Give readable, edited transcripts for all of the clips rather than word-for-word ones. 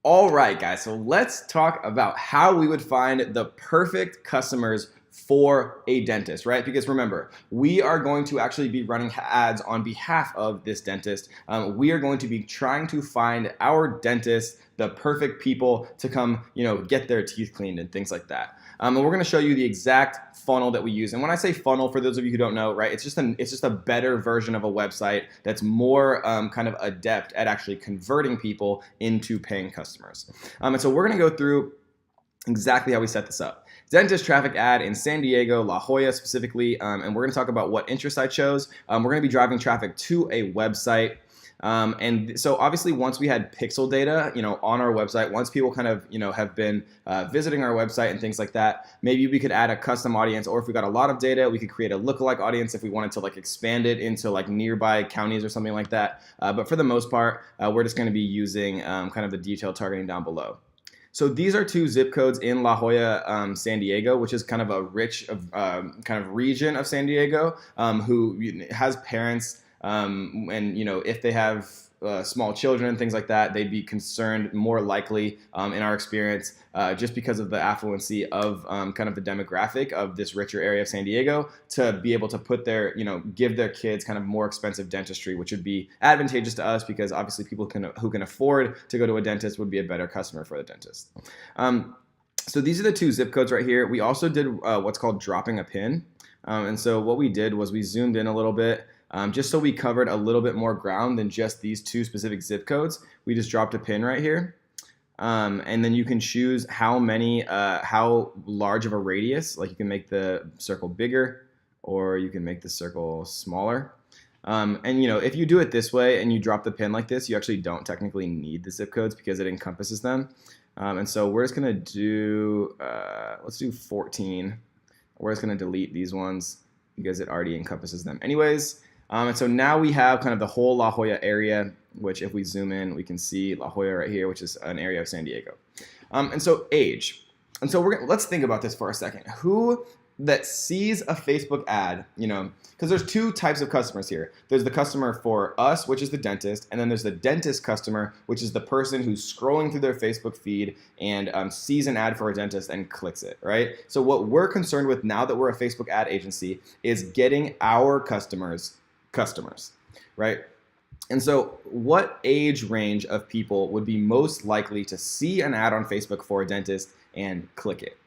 All right, guys, so let's talk about how we would find the perfect customers for a dentist, right? Because remember, we are going to actually be running ads on behalf of this dentist. We are going to be trying to find our dentist, the perfect people to come, get their teeth cleaned and things like that. And we're going to show you the exact funnel that we use. And when I say funnel, for those of you who don't know, right, it's just a better version of a website that's more kind of adept at actually converting people into paying customers. And so we're going to go through exactly how we set this up. Dentist traffic ad in San Diego, La Jolla specifically, and we're going to talk about what interest I chose. We're going to be driving traffic to a website. And so obviously once we had pixel data, on our website, once people kind of, have been visiting our website and things like that, maybe we could add a custom audience, or if we got a lot of data, we could create a lookalike audience if we wanted to like expand it into like nearby counties or something like that. But for the most part, we're just going to be using kind of the detailed targeting down below. So these are two zip codes in La Jolla, San Diego, which is kind of a rich kind of region of San Diego, who has parents, and if they have small children and things like that, they'd be concerned more likely, in our experience, just because of the affluency of kind of the demographic of this richer area of San Diego, to be able to put their, give their kids kind of more expensive dentistry, which would be advantageous to us because obviously people who can afford to go to a dentist would be a better customer for the dentist. So these are the two zip codes right here. We also did what's called dropping a pin. And so what we did was we zoomed in a little bit. Just so we covered a little bit more ground than just these two specific zip codes, we just dropped a pin right here. And then you can choose how large of a radius, like you can make the circle bigger or you can make the circle smaller. And if you do it this way and you drop the pin like this, you actually don't technically need the zip codes because it encompasses them. And so we're just gonna do, let's do 14. We're just gonna delete these ones because it already encompasses them anyways. And so now we have kind of the whole La Jolla area, which if we zoom in, we can see La Jolla right here, which is an area of San Diego. And so age. And so let's think about this for a second. Who that sees a Facebook ad, because there's two types of customers here. There's the customer for us, which is the dentist, and then there's the dentist customer, which is the person who's scrolling through their Facebook feed and sees an ad for a dentist and clicks it, right? So what we're concerned with now that we're a Facebook ad agency is getting our customers, right? And so what age range of people would be most likely to see an ad on Facebook for a dentist and click it,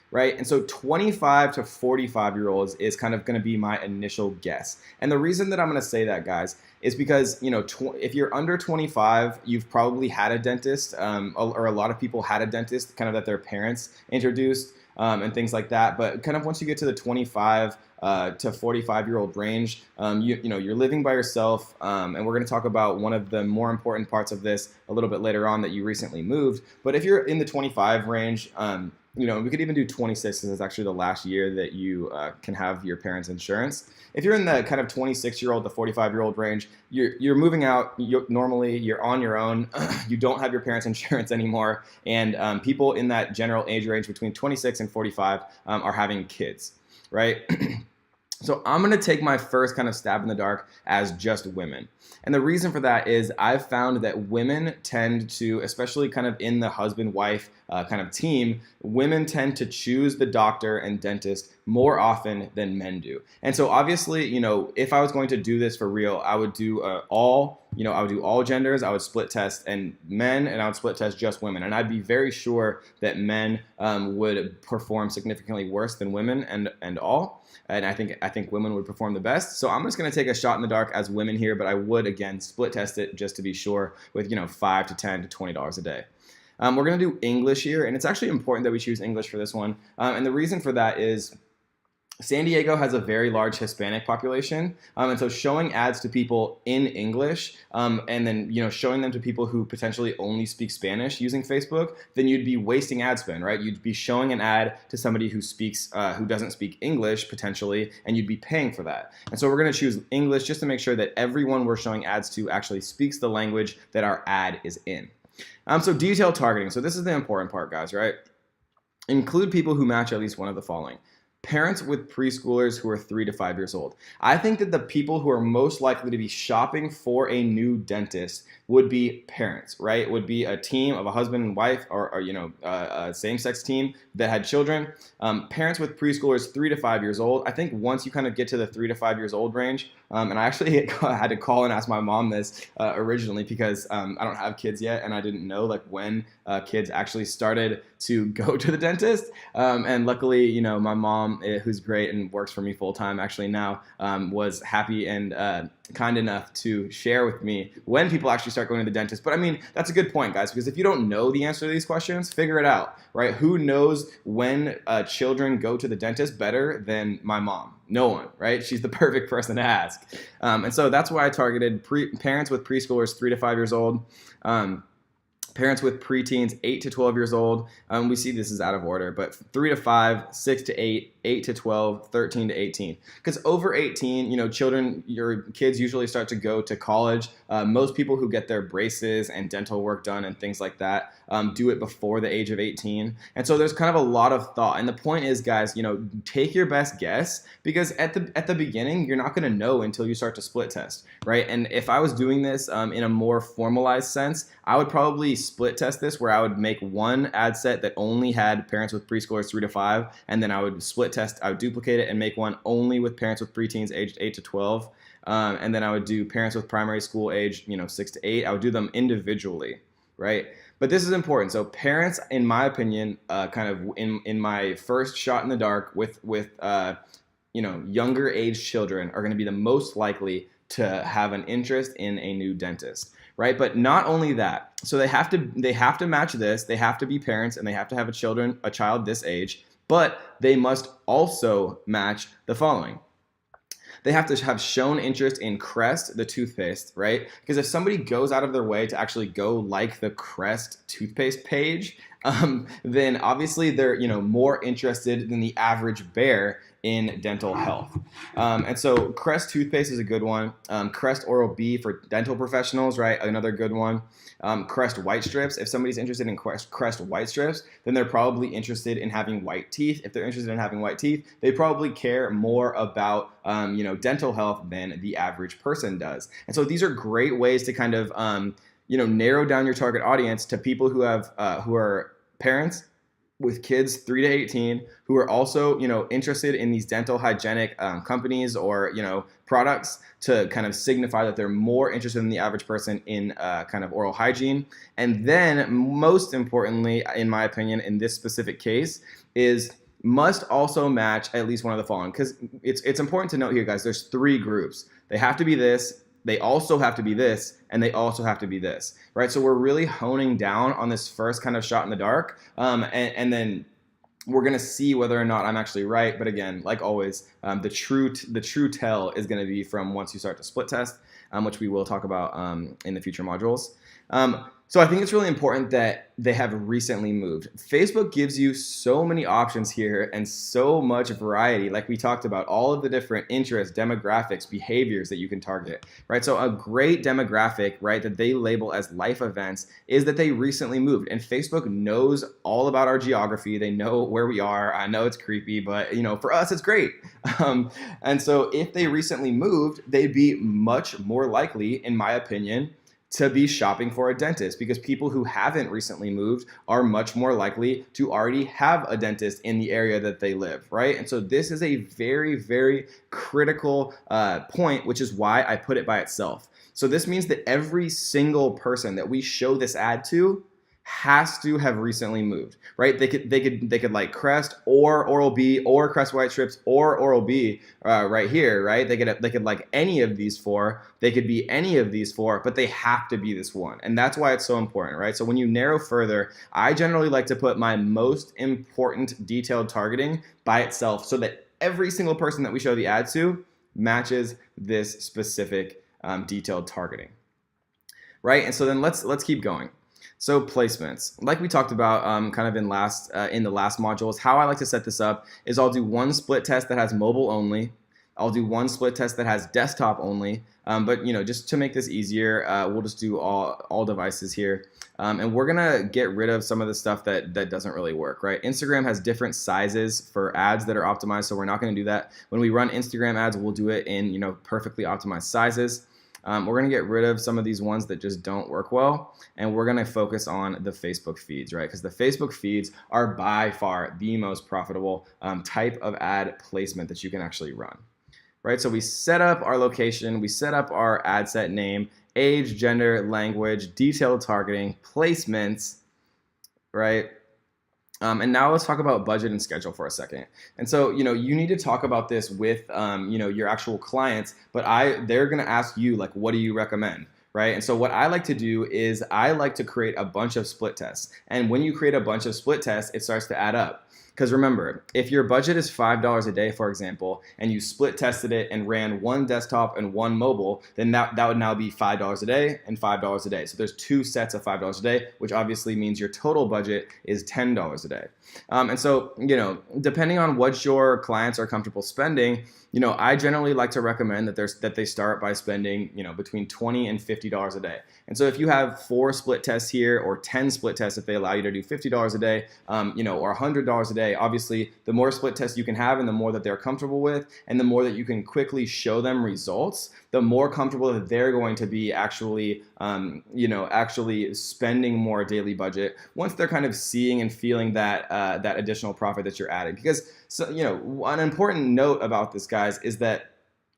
right? And so 25 to 45-year-olds is kind of going to be my initial guess. And the reason that I'm going to say that, guys, is because, if you're under 25, you've probably had a dentist, or a lot of people had a dentist kind of that their parents introduced, and things like that. But kind of once you get to the 25 to 45-year-old range, you're living by yourself, and we're going to talk about one of the more important parts of this a little bit later on, that you recently moved. But if you're in the 25 range, we could even do 26 because it's actually the last year that you can have your parents' insurance. If you're in the kind of 26-year-old to 45-year-old range, you're moving out. Normally, you're on your own. You don't have your parents' insurance anymore. And people in that general age range between 26 and 45 are having kids, right? So I'm going to take my first kind of stab in the dark as just women. And the reason for that is I've found that women tend to, especially kind of in the husband-wife kind of team, women tend to choose the doctor and dentist more often than men do. And so obviously, if I was going to do this for real, I would do all genders. I would split test and men, and I would split test just women. And I'd be very sure that men would perform significantly worse than women and all. And I think women would perform the best. So I'm just going to take a shot in the dark as women here, but I would, again, split test it just to be sure with, $5 to $10 to $20 a day. We're going to do English here, and it's actually important that we choose English for this one. And the reason for that is San Diego has a very large Hispanic population, and so showing ads to people in English, and then showing them to people who potentially only speak Spanish using Facebook, then you'd be wasting ad spend, right? You'd be showing an ad to somebody who doesn't speak English potentially, and you'd be paying for that. And so we're going to choose English just to make sure that everyone we're showing ads to actually speaks the language that our ad is in. So detailed targeting. So this is the important part, guys, right? Include people who match at least one of the following: parents with preschoolers who are 3 to 5 years old. I think that the people who are most likely to be shopping for a new dentist would be parents, right? Would be a team of a husband and wife, or a same-sex team that had children. Parents with preschoolers 3 to 5 years old. I think once you kind of get to the 3 to 5 years old range, and I actually had to call and ask my mom this originally because I don't have kids yet, and I didn't know like when kids actually started to go to the dentist. And luckily, you know, my mom, who's great and works for me full time actually now, was happy and kind enough to share with me when people actually start going to the dentist. But I mean, that's a good point, guys, because if you don't know the answer to these questions, figure it out, right? Who knows when children go to the dentist better than my mom? No one, right? She's the perfect person to ask. And so that's why I targeted parents with preschoolers 3 to 5 years old. Parents with preteens 8 to 12 years old. We see this is out of order, but 3 to 5, 6 to 8, 8 to 12, 13 to 18. Because over 18, you know, your kids usually start to go to college. Most people who get their braces and dental work done and things like that do it before the age of 18. And so there's kind of a lot of thought. And the point is, guys, you know, take your best guess, because at the beginning, you're not going to know until you start to split test, right? And if I was doing this in a more formalized sense, I would probably split test this, where I would make one ad set that only had parents with preschoolers 3 to 5, and then I would split test, I would duplicate it and make one only with parents with preteens aged 8 to 12. And then I would do parents with primary school age, 6 to 8. I would do them individually, right? But this is important. So parents, in my opinion, kind of in my first shot in the dark with younger age children, are going to be the most likely to have an interest in a new dentist, right? But not only that, so they have to match this. They have to be parents, and they have to have a child this age. But they must also match the following. They have to have shown interest in Crest, the toothpaste, right? Because if somebody goes out of their way to actually go like the Crest toothpaste page, then obviously they're more interested than the average bear in dental health. And so Crest toothpaste is a good one. Crest Oral-B for dental professionals, right? Another good one. Crest white strips. If somebody's interested in Crest white strips, then they're probably interested in having white teeth. If they're interested in having white teeth, they probably care more about dental health than the average person does. And so these are great ways to kind of narrow down your target audience to people who are parents with kids 3 to 18 who are also interested in these dental hygienic companies or products, to kind of signify that they're more interested than the average person in kind of oral hygiene. And then most importantly, in my opinion, in this specific case, is must also match at least one of the following. Because it's important to note here, guys, there's 3 groups. They have to be this, they also have to be this, and they also have to be this, right? So we're really honing down on this first kind of shot in the dark, and then we're going to see whether or not I'm actually right. But again, like always, the true tell is going to be from once you start to split test, which we will talk about in the future modules. So I think it's really important that they have recently moved. Facebook gives you so many options here and so much variety, like we talked about, all of the different interests, demographics, behaviors that you can target, right? So a great demographic, right, that they label as life events is that they recently moved. And Facebook knows all about our geography. They know where we are. I know it's creepy, but for us, it's great. And so if they recently moved, they'd be much more likely, in my opinion, to be shopping for a dentist, because people who haven't recently moved are much more likely to already have a dentist in the area that they live, right? And so this is a very, very critical point, which is why I put it by itself. So this means that every single person that we show this ad to has to have recently moved, right? They could like Crest or Oral-B or Crest white strips or Oral-B right here, right? They could like any of these 4. They could be any of these 4, but they have to be this one. And that's why it's so important, right? So when you narrow further, I generally like to put my most important detailed targeting by itself, so that every single person that we show the ad to matches this specific detailed targeting, right? And so then let's keep going. So placements, like we talked about kind of in the last modules, how I like to set this up is I'll do one split test that has mobile only. I'll do one split test that has desktop only, but just to make this easier, we'll just do all devices here. And we're gonna get rid of some of the stuff that doesn't really work, right? Instagram has different sizes for ads that are optimized, so we're not gonna do that. When we run Instagram ads, we'll do it in perfectly optimized sizes. We're gonna get rid of some of these ones that just don't work well, and we're gonna focus on the Facebook feeds, right? Because the Facebook feeds are by far the most profitable type of ad placement that you can actually run, right? So we set up our location, we set up our ad set name, age, gender, language, detailed targeting, placements, right? And now let's talk about budget and schedule for a second. And so, you need to talk about this with, your actual clients, but they're going to ask you, like, what do you recommend? Right? And so what I like to do is I like to create a bunch of split tests. And when you create a bunch of split tests, it starts to add up. Because remember, if your budget is $5 a day, for example, and you split tested it and ran one desktop and one mobile, then that would now be $5 a day and $5 a day. So there's two sets of $5 a day, which obviously means your total budget is $10 a day. And so, depending on what your clients are comfortable spending, I generally like to recommend that they start by spending, between $20 and $50 a day. And so if you have 4 split tests here, or 10 split tests if they allow you to do $50 a day, or $100 a day, obviously the more split tests you can have and the more that they're comfortable with, and the more that you can quickly show them results, the more comfortable that they're going to be actually, actually spending more daily budget once they're kind of seeing and feeling that that additional profit that you're adding. Because an important note about this, guys, is that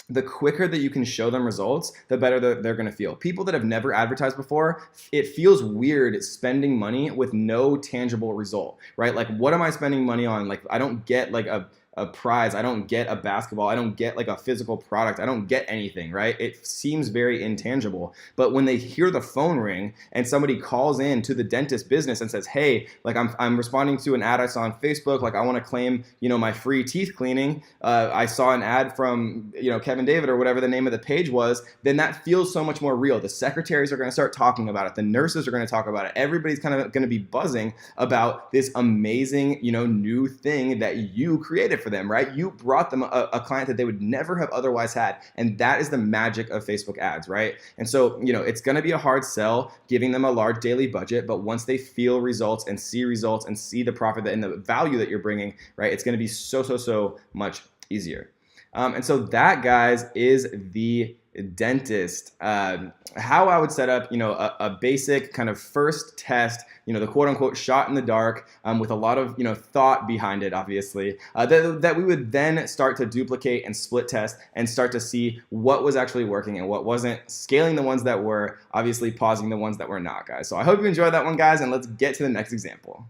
the quicker that you can show them results, the better they're going to feel. People that have never advertised before, it feels weird spending money with no tangible result, right? Like, what am I spending money on? Like, I don't get like a prize, I don't get a basketball, I don't get like a physical product, I don't get anything, right? It seems very intangible. But when they hear the phone ring and somebody calls in to the dentist business and says, hey, like I'm responding to an ad I saw on Facebook, like I want to claim, my free teeth cleaning, I saw an ad from, Kevin David or whatever the name of the page was, then that feels so much more real. The secretaries are going to start talking about it. The nurses are going to talk about it. Everybody's kind of going to be buzzing about this amazing, new thing that you created for them, right? You brought them a client that they would never have otherwise had. And that is the magic of Facebook ads, right? And so, it's going to be a hard sell giving them a large daily budget, but once they feel results and see the profit and the value that you're bringing, right, it's going to be so much easier. And so that, guys, is the dentist. How I would set up, a basic kind of first test, the quote unquote shot in the dark, with a lot of, thought behind it, obviously, that we would then start to duplicate and split test and start to see what was actually working and what wasn't, scaling the ones that were, obviously pausing the ones that were not, guys. So I hope you enjoyed that one, guys, and let's get to the next example.